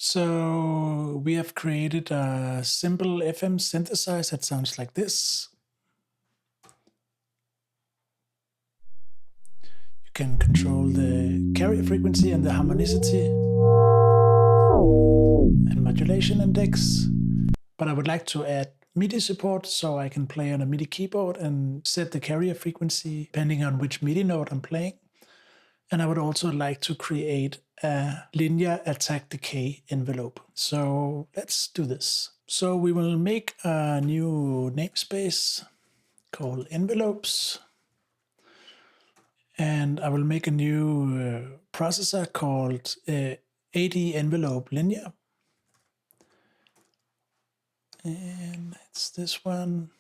So we have created a simple FM synthesizer that sounds like this. You can control the carrier frequency and the harmonicity and modulation index. But I would like to add MIDI support so I can play on a MIDI keyboard and set the carrier frequency depending on which MIDI note I'm playing. And I would also like to create a linear attack decay envelope. So let's do this. So we will make a new namespace called envelopes. And I will make a new processor called AD envelope linear. And it's this one.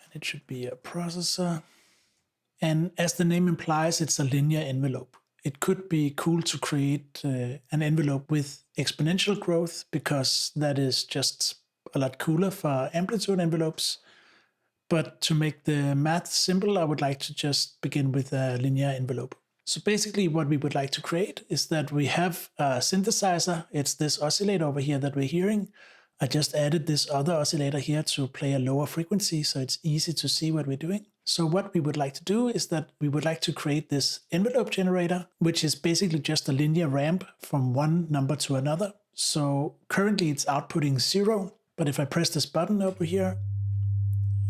And it should be a processor. And as the name implies, it's a linear envelope. It could be cool to create an envelope with exponential growth because that is just a lot cooler for amplitude envelopes. But to make the math simple, I would like to just begin with a linear envelope. So basically what we would like to create is that we have a synthesizer. It's this oscillator over here that we're hearing. I just added this other oscillator here to play a lower frequency, so it's easy to see what we're doing. So what we would like to do is that we would like to create this envelope generator, which is basically just a linear ramp from one number to another. So currently it's outputting 0, but if I press this button over here,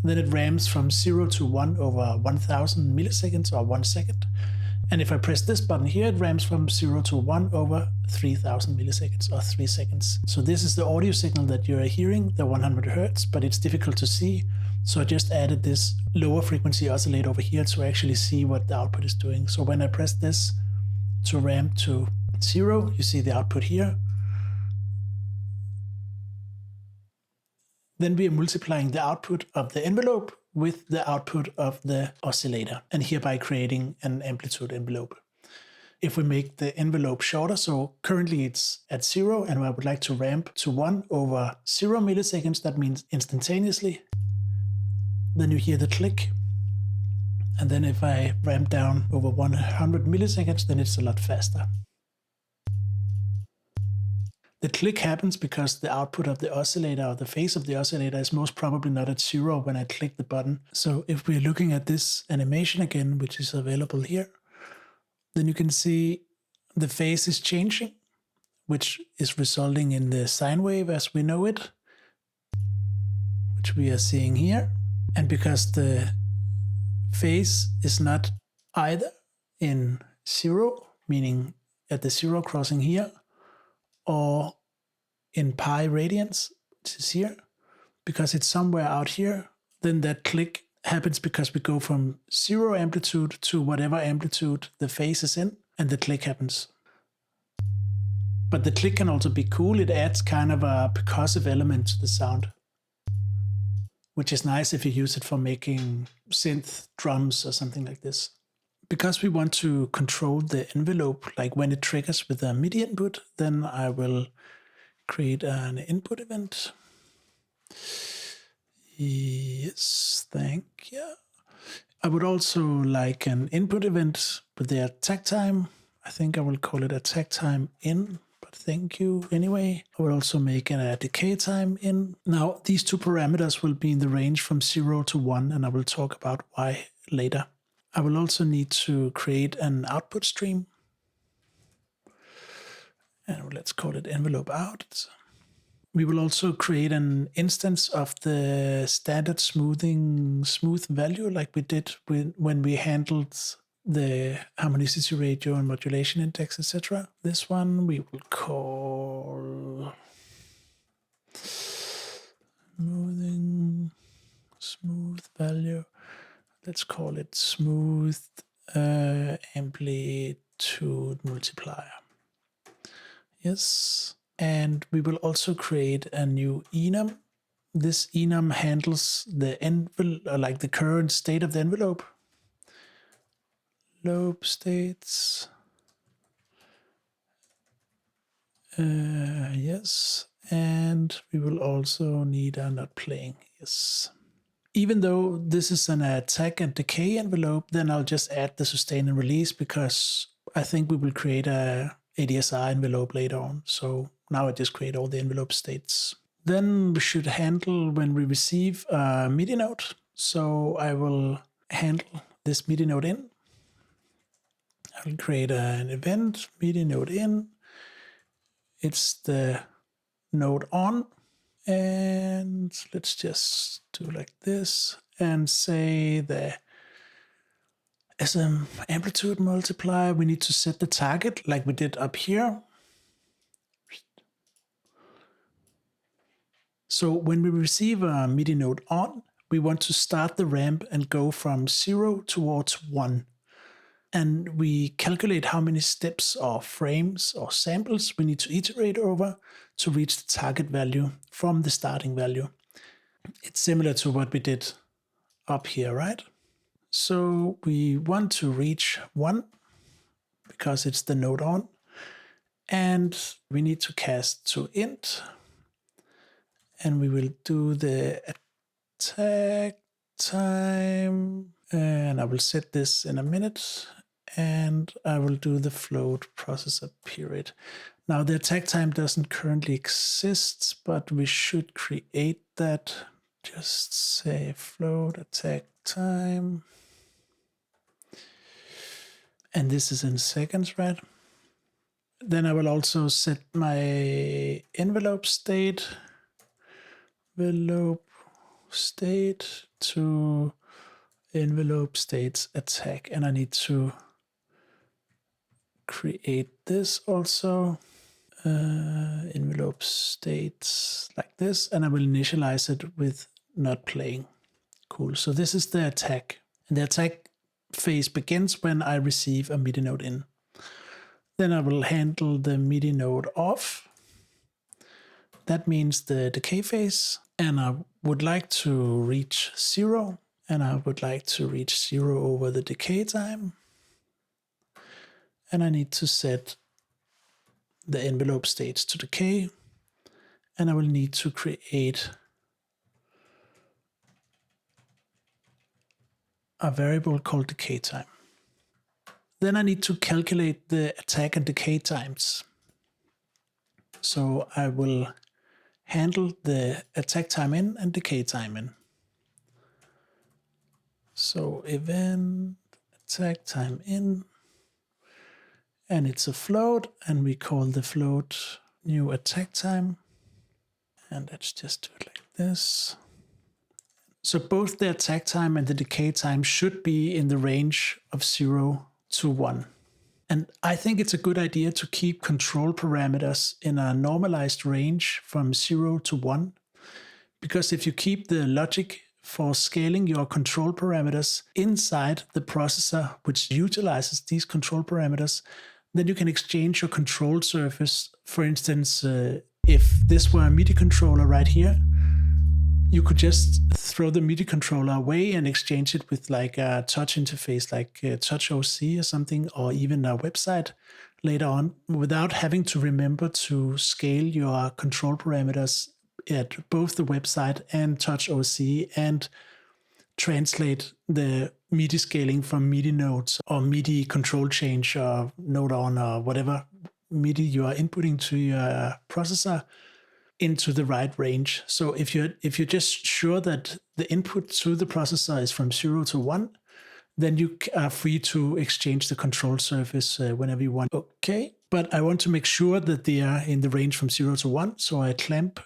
then it ramps from 0 to 1 over 1000 milliseconds or 1 second. And if I press this button here, it ramps from 0 to 1 over 3000 milliseconds or 3 seconds. So this is the audio signal that you're hearing, the 100 Hertz, but it's difficult to see. So I just added this lower frequency oscillator over here to actually see what the output is doing. So when I press this to ramp to 0, you see the output here. Then we are multiplying the output of the envelope with the output of the oscillator, and hereby creating an amplitude envelope. If we make the envelope shorter, so currently it's at 0, and I would like to ramp to 1 over 0 milliseconds, that means instantaneously. Then you hear the click. And then if I ramp down over 100 milliseconds, then it's a lot faster. The click happens because the output of the oscillator or the phase of the oscillator is most probably not at 0 when I click the button. So if we're looking at this animation again, which is available here, then you can see the phase is changing, which is resulting in the sine wave as we know it, which we are seeing here. And because the phase is not either in 0, meaning at the 0 crossing here, or in pi radians, which is here, because it's somewhere out here, then that click happens because we go from 0 amplitude to whatever amplitude the phase is in, and the click happens. But the click can also be cool. It adds kind of a percussive element to the sound, which is nice if you use it for making synth drums or something like this. Because we want to control the envelope, like when it triggers with a MIDI input, then I will create an input event. Yes, thank you. I would also like an input event with the attack time. I think I will call it attack time in, but thank you anyway. I will also make a decay time in. Now, these two parameters will be in the range from 0 to 1, and I will talk about why later. I will also need to create an output stream. And let's call it envelope out. We will also create an instance of the standard smooth value like we did when we handled the harmonicity ratio and modulation index, etc. This one we will call smooth value. Let's call it smooth amplitude multiplier. Yes, and we will also create a new enum. This enum handles the envelope, like the current state of the envelope. Lobe states. Yes, and we will also need a not playing. Yes. Even though this is an attack and decay envelope, then I'll just add the sustain and release because I think we will create a ADSR envelope later on. So now I just create all the envelope states. Then we should handle when we receive a MIDI node. So I will handle this MIDI node in. I will create an event, MIDI node in. It's the node on. And let's just do like this and say the as an amplitude multiplier, we need to set the target like we did up here. So when we receive a MIDI node on, we want to start the ramp and go from 0 towards 1. And we calculate how many steps or frames or samples we need to iterate over to reach the target value from the starting value. It's similar to what we did up here, right? So we want to reach 1 because it's the node on. And we need to cast to int. And we will do the attack time. And I will set this in a minute. And I will do the float processor period. Now the attack time doesn't currently exist, but we should create that. Just say float attack time. And this is in seconds, right? Then I will also set my envelope state to envelope states attack. And I need to create this also. Envelope states like this, and I will initialize it with not playing. Cool. So this is the attack. And the attack phase begins when I receive a MIDI node in. Then I will handle the MIDI node off. That means the decay phase. And I would like to reach 0. And I would like to reach 0 over the decay time. And I need to set the envelope states to decay. And I will need to create a variable called decay time. Then I need to calculate the attack and decay times. So I will handle the attack time in and decay time in. So event attack time in, and it's a float, and we call the float new attack time. And let's just do it like this. So both the attack time and the decay time should be in the range of 0 to 1. And I think it's a good idea to keep control parameters in a normalized range from 0 to 1. Because if you keep the logic for scaling your control parameters inside the processor, which utilizes these control parameters, then you can exchange your control surface. For instance, if this were a MIDI controller right here, you could just throw the MIDI controller away and exchange it with like a touch interface, like Touch OC or something, or even a website later on, without having to remember to scale your control parameters at both the website and Touch OC and translate the MIDI scaling from MIDI nodes or MIDI control change or node on or whatever MIDI you are inputting to your processor into the right range. So if you're just sure that the input to the processor is from 0 to 1, then you are free to exchange the control surface whenever you want. Okay, but I want to make sure that they are in the range from 0 to 1. So I clamp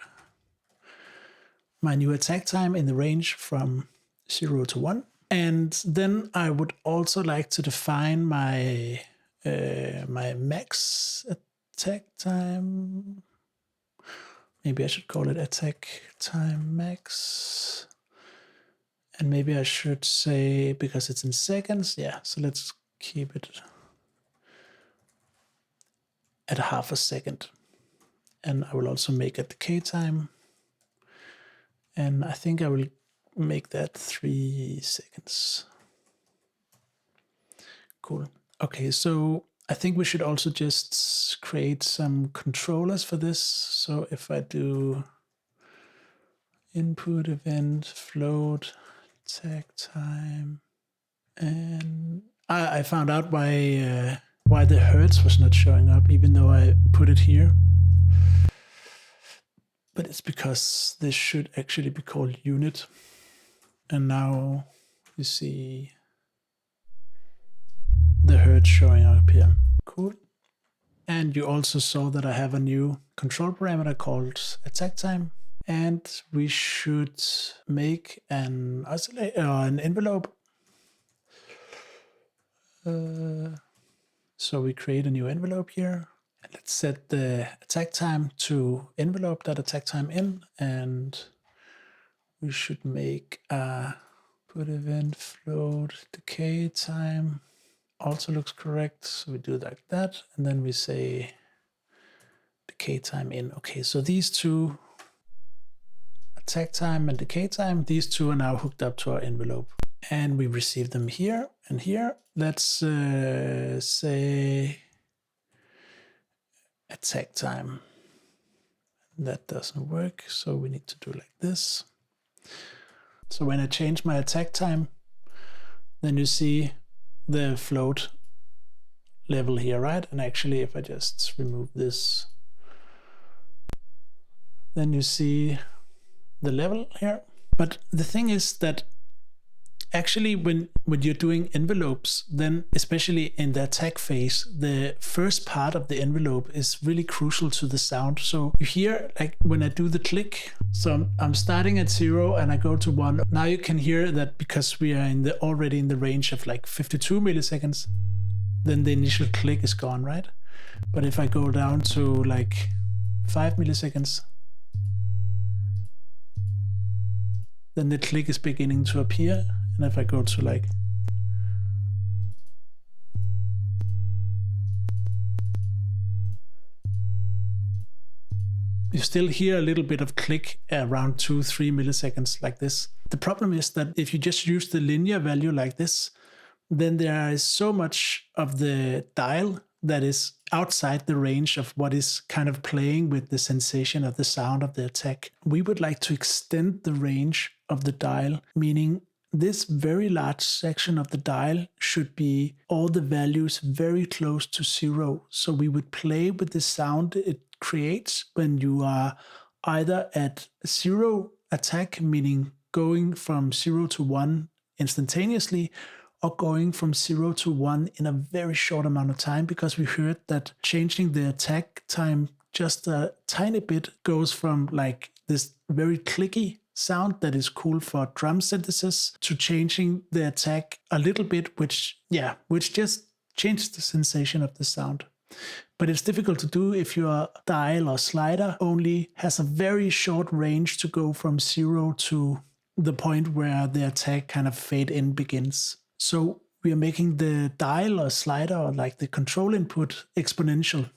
my new attack time in the range from 0 to 1. And then I would also like to define my my max attack time. Maybe I should call it attack time max. And maybe I should say, because it's in seconds, yeah, so let's keep it at half a second. And I will also make a decay time. And I think I will make that 3 seconds. Cool. Okay, so I think we should also just create some controllers for this. So if I do input event float attack time, and I found out why why the hertz was not showing up, even though I put it here. But it's because this should actually be called unit. And now you see the hertz showing up here. Cool. And you also saw that I have a new control parameter called attack time. And we should make an oscillator, an envelope. So we create a new envelope here. And let's set the attack time to envelope.attackTime in, and we should make a put event float decay time. Also looks correct, so we do it like that, and then we say decay time in. Okay, so these two, attack time and decay time, these two are now hooked up to our envelope, and we receive them here and here. Let's say attack time. That doesn't work, so we need to do like this. So when I change my attack time, then you see the float level here, right? And actually, if I just remove this, then you see the level here. But the thing is that actually when you're doing envelopes, then especially in the attack phase, the first part of the envelope is really crucial to the sound. So you hear, like when I do the click, so I'm starting at 0 and I go to 1. Now you can hear that because we are already in the range of like 52 milliseconds, then the initial click is gone, right? But if I go down to like 5 milliseconds, then the click is beginning to appear. And if I go to like, you still hear a little bit of click around 2-3 milliseconds like this. The problem is that if you just use the linear value like this, then there is so much of the dial that is outside the range of what is kind of playing with the sensation of the sound of the attack. We would like to extend the range of the dial, meaning this very large section of the dial should be all the values very close to 0. So we would play with the sound it creates when you are either at 0 attack, meaning going from 0 to 1 instantaneously, or going from 0 to 1 in a very short amount of time, because we heard that changing the attack time just a tiny bit goes from like this very clicky sound that is cool for drum synthesis to changing the attack a little bit, which just changes the sensation of the sound. But it's difficult to do if your dial or slider only has a very short range to go from 0 to the point where the attack kind of fade in begins. So we are making the dial or slider or like the control input exponential.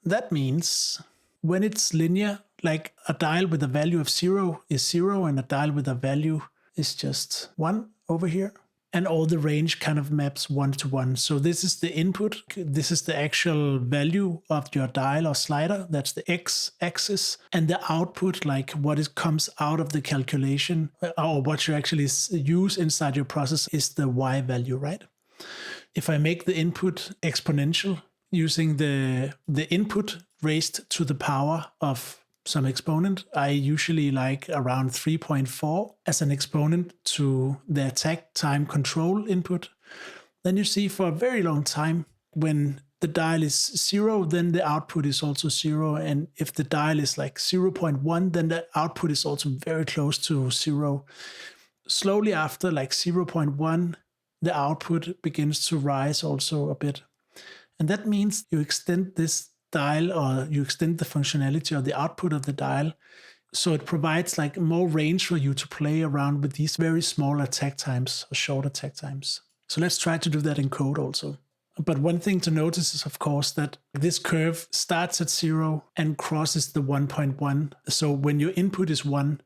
That means when it's linear, like a dial with a value of 0 is 0 and a dial with a value is just 1 over here. And all the range kind of maps 1 to 1. So this is the input. This is the actual value of your dial or slider. That's the x-axis. And the output, like what comes out of the calculation or what you actually use inside your process, is the y value, right? If I make the input exponential using the input raised to the power of some exponent, I usually like around 3.4 as an exponent to the attack time control input. Then you see for a very long time, when the dial is 0, then the output is also 0. And if the dial is like 0.1, then the output is also very close to 0. Slowly after like 0.1, the output begins to rise also a bit. And that means you extend this dial, or you extend the functionality or the output of the dial, so it provides like more range for you to play around with these very small attack times or short attack times. So let's try to do that in code also. But one thing to notice is, of course, that this curve starts at 0 and crosses the 1.1. So when your input is 1,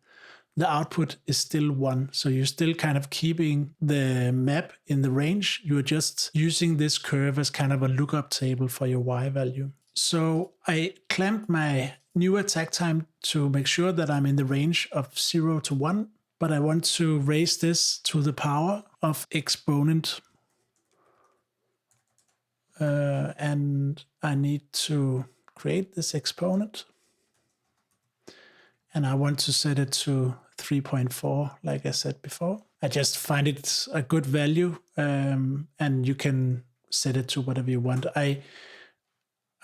the output is still 1. So you're still kind of keeping the map in the range. You're just using this curve as kind of a lookup table for your y value. So I clamped my new attack time to make sure that I'm in the range of 0 to 1, but I want to raise this to the power of exponent and I need to create this exponent. And I want to set it to 3.4, like I said before. I just find it a good value, and you can set it to whatever you want. I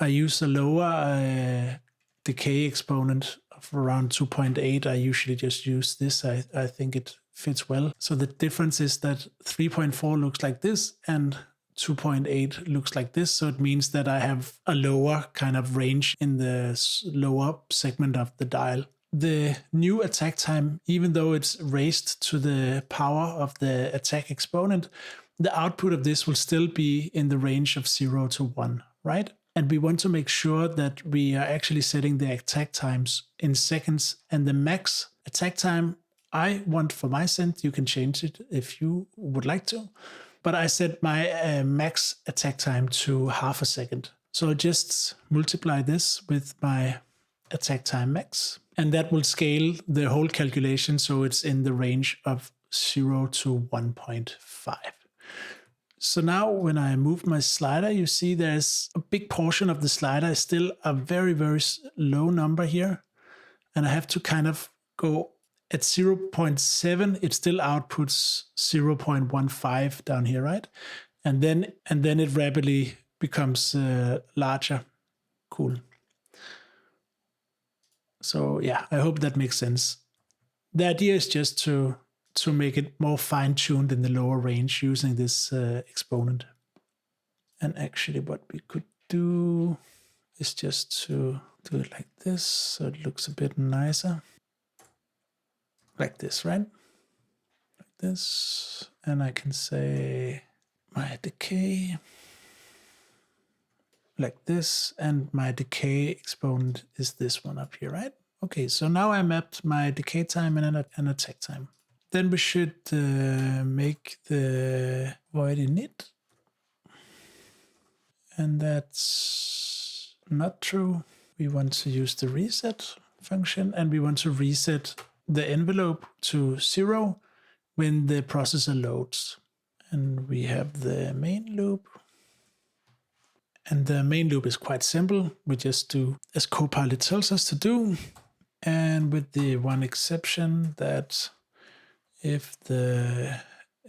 use a lower decay exponent of around 2.8. I usually just use this. I think it fits well. So the difference is that 3.4 looks like this and 2.8 looks like this. So it means that I have a lower kind of range in the lower segment of the dial. The new attack time, even though it's raised to the power of the attack exponent, the output of this will still be in the range of 0 to 1, right? And we want to make sure that we are actually setting the attack times in seconds, and the max attack time I want for my synth, you can change it if you would like to, but I set my max attack time to half a second. So I'll just multiply this with my attack time max, and that will scale the whole calculation so it's in the range of 0 to 1.5. So now when I move my slider, you see there's a big portion of the slider is still a very, very low number here. And I have to kind of go at 0.7, it still outputs 0.15 down here, right? And then it rapidly becomes larger. Cool. So yeah, I hope that makes sense. The idea is just to make it more fine-tuned in the lower range using this exponent. And actually what we could do is just to do it like this, so it looks a bit nicer. Like this, right? Like this. And I can say my decay like this, and my decay exponent is this one up here, right? Okay, so now I mapped my decay time and an attack time. Then we should make the void init. And that's not true. We want to use the reset function, and we want to reset the envelope to 0 when the processor loads. And we have the main loop. And the main loop is quite simple. We just do as Copilot tells us to do. And with the one exception that if the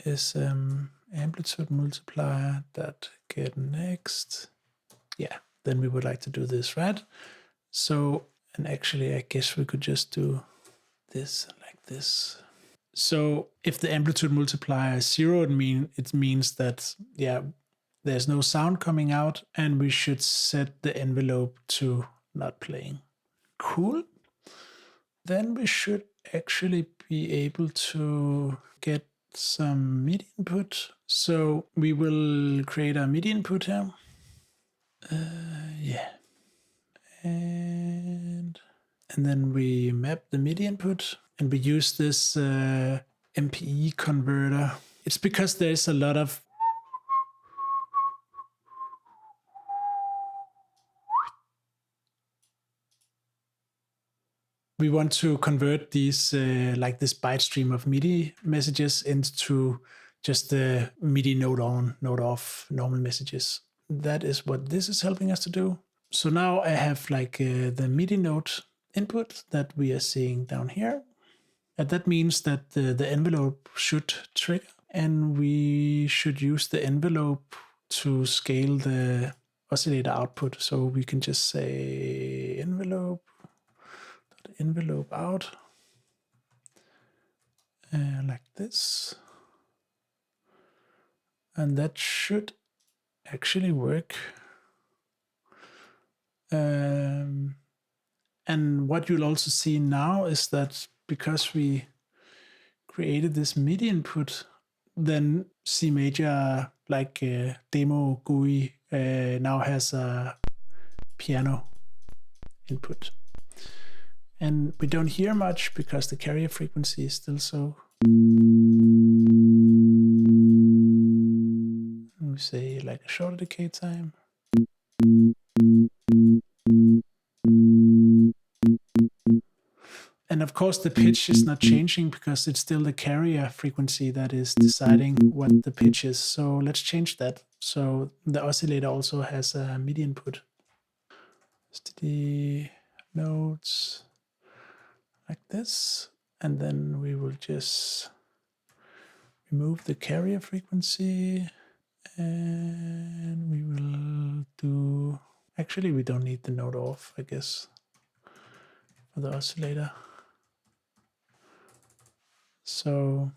SM amplitude multiplier that get next, yeah, then we would like to do this, right? So, and actually I guess we could just do this like this. So if the amplitude multiplier is 0, it means that, yeah, there's no sound coming out, and we should set the envelope to not playing. Cool. Then we should actually be able to get some MIDI input. So we will create a MIDI input here. Yeah. And then we map the MIDI input, and we use this MPE converter. It's because there's a lot of we want to convert these like this byte stream of MIDI messages into just the MIDI node on, node off normal messages. That is what this is helping us to do. So now I have like the MIDI node input that we are seeing down here. And that means that the envelope should trigger, and we should use the envelope to scale the oscillator output. So we can just say envelope out like this, and that should actually work. And what you'll also see now is that because we created this MIDI input, then CMajor, like demo GUI, now has a piano input. And we don't hear much because the carrier frequency is still so. We say like a shorter decay time. And of course, the pitch is not changing because it's still the carrier frequency that is deciding what the pitch is. So let's change that. So the oscillator also has a MIDI input. Steady notes like this. And then we will just remove the carrier frequency. And we will do... Actually, we don't need the note off, I guess, for the oscillator. So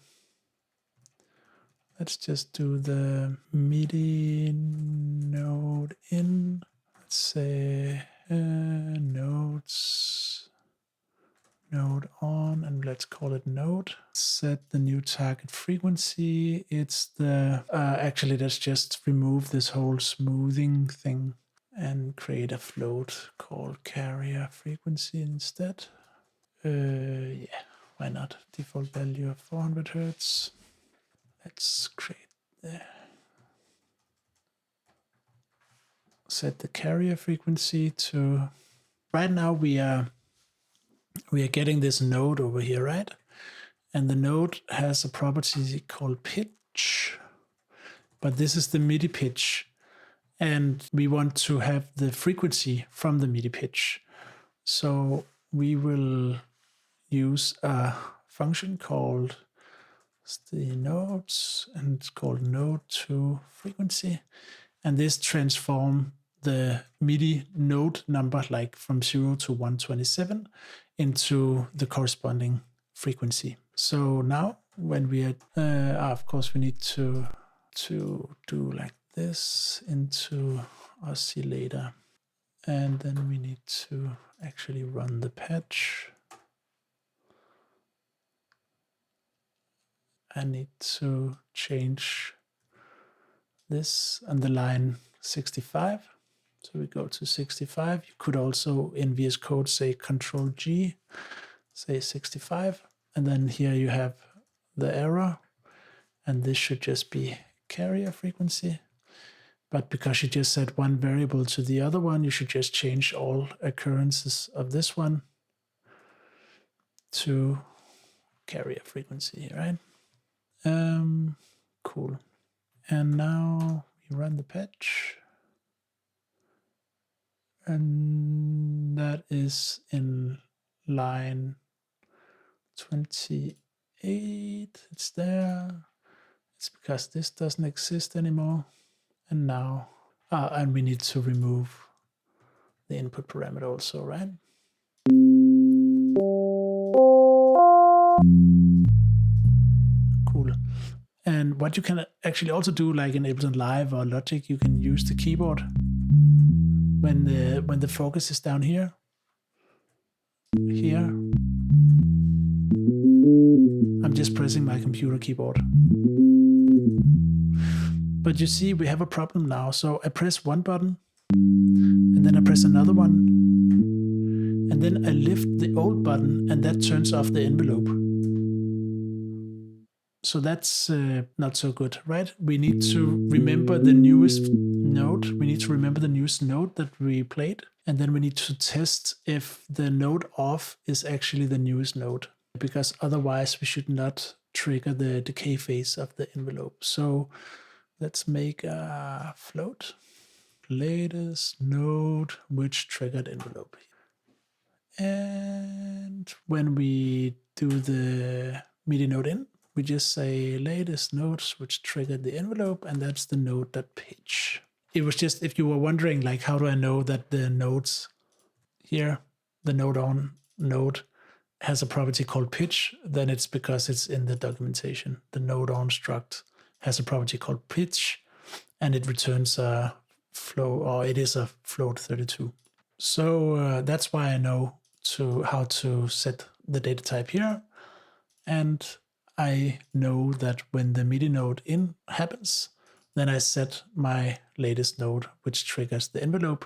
let's just do the MIDI node in. Let's say nodes, node on, and let's call it node. Set the new target frequency. It's the, actually let's just remove this whole smoothing thing and create a float called carrier frequency instead. Yeah, why not? Default value of 400 Hertz. Let's create the, set the carrier frequency to, right now we are getting this node over here, right? And the node has a property called pitch, but this is the MIDI pitch. And we want to have the frequency from the MIDI pitch. So we will use a function called the nodes, and it's called node to frequency. And this transform the MIDI node number, like from 0 to 127, into the corresponding frequency. So now when we are, of course, we need to do like this into oscillator. And then we need to actually run the patch. I need to change this on the line 65. So we go to 65. You could also in VS Code say Control G, say 65. And then here you have the error. And this should just be carrier frequency. But because you just set one variable to the other one, you should just change all occurrences of this one to carrier frequency, right? Cool. And now we run the patch. And that is in line 28. It's there. It's because this doesn't exist anymore. And now, and we need to remove the input parameter also, right? Cool. And what you can actually also do, like in Ableton Live or Logic, you can use the keyboard when the focus is down here. Here. I'm just pressing my computer keyboard. But you see, we have a problem now. So I press one button, and then I press another one, and then I lift the old button, and that turns off the envelope. So that's not so good, right? We need to remember the newest note. We need to remember the newest note that we played. And then we need to test if the note off is actually the newest note, because otherwise we should not trigger the decay phase of the envelope. So let's make a float. Latest node which triggered envelope. And when we do the MIDI node in, we just say latest nodes which triggered the envelope, and that's the node.pitch. It was just, if you were wondering, like, how do I know that the nodes here, the node on node has a property called pitch, then it's because it's in the documentation. The node on struct has a property called pitch, and it returns a flow, or it is a float 32. So that's why I know how to set the data type here. And I know that when the MIDI node in happens, then I set my latest node, which triggers the envelope,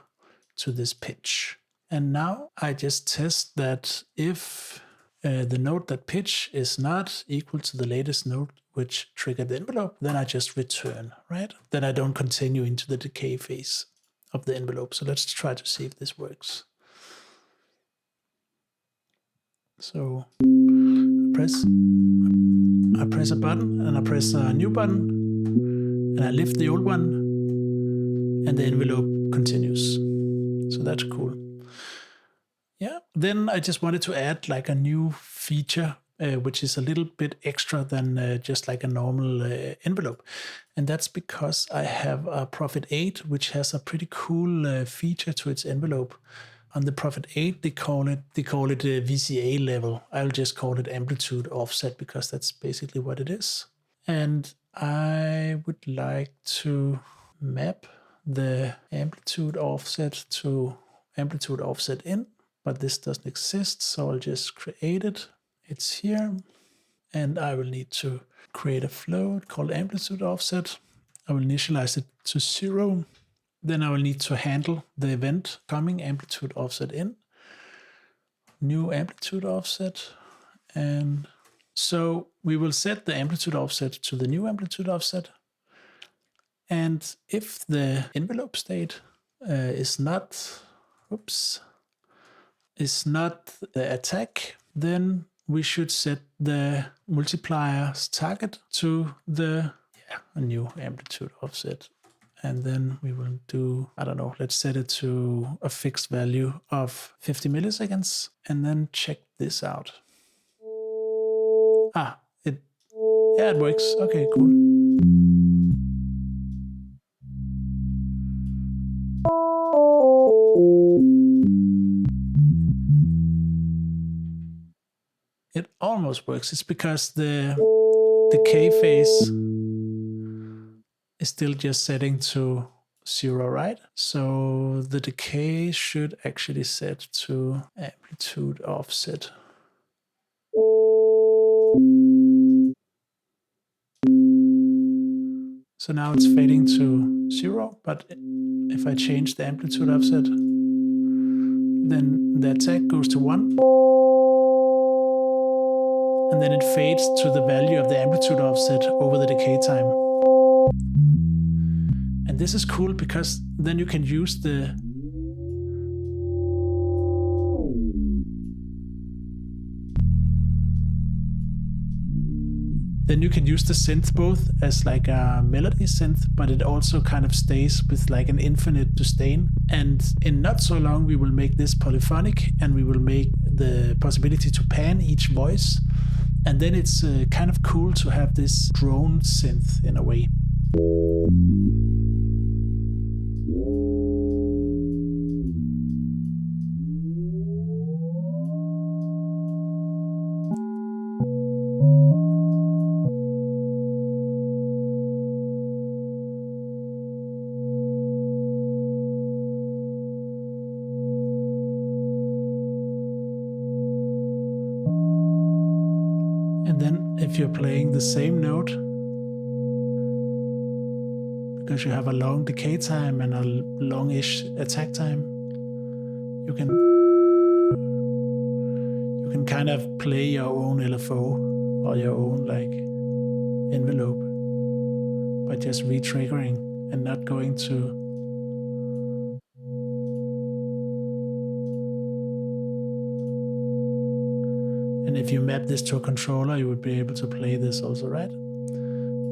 to this pitch. And now I just test that if the node.pitch is not equal to the latest node, which triggered the envelope, then I just return, right? Then I don't continue into the decay phase of the envelope. So let's try to see if this works. So I press a button, and I press a new button, and I lift the old one, and the envelope continues. So that's cool. Yeah, then I just wanted to add like a new feature, which is a little bit extra than just like a normal envelope. And that's because I have a Prophet 8, which has a pretty cool feature to its envelope. On the Prophet 8, they call it VCA level. I'll just call it amplitude offset because that's basically what it is. And I would like to map the amplitude offset to amplitude offset in, but this doesn't exist, so I'll just create it. It's here, and I will need to create a float called amplitude offset. I will initialize it to 0. Then I will need to handle the event coming amplitude offset in, new amplitude offset, and so we will set the amplitude offset to the new amplitude offset. And if the envelope state is not the attack, then we should set the multiplier's target to the a new amplitude offset. And then we will do, I don't know, let's set it to a fixed value of 50 milliseconds and then check this out. It works. Okay, cool. It almost works. It's because the decay phase is still just setting to 0, right? So the decay should actually set to amplitude offset. So now it's fading to 0, but if I change the amplitude offset, then the attack goes to 1. And then it fades to the value of the amplitude offset over the decay time. And this is cool because then you can use the synth both as like a melody synth, but it also kind of stays with like an infinite sustain. And in not so long, we will make this polyphonic, and we will make the possibility to pan each voice. And then it's kind of cool to have this drone synth in a way. And then if you're playing the same note, because you have a long decay time and a longish attack time, you can kind of play your own LFO or your own like envelope by just re-triggering and not going to And if you map this to a controller, you would be able to play this also, right?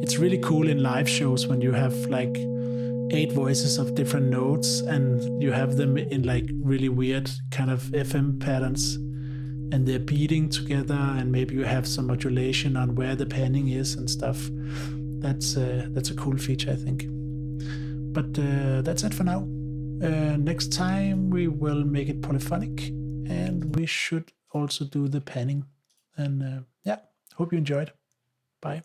It's really cool in live shows when you have like 8 voices of different notes and you have them in like really weird kind of FM patterns and they're beating together, and maybe you have some modulation on where the panning is and stuff. That's a cool feature, I think. But that's it for now. Next time we will make it polyphonic, and we should also do the panning. And yeah, hope you enjoyed. Bye.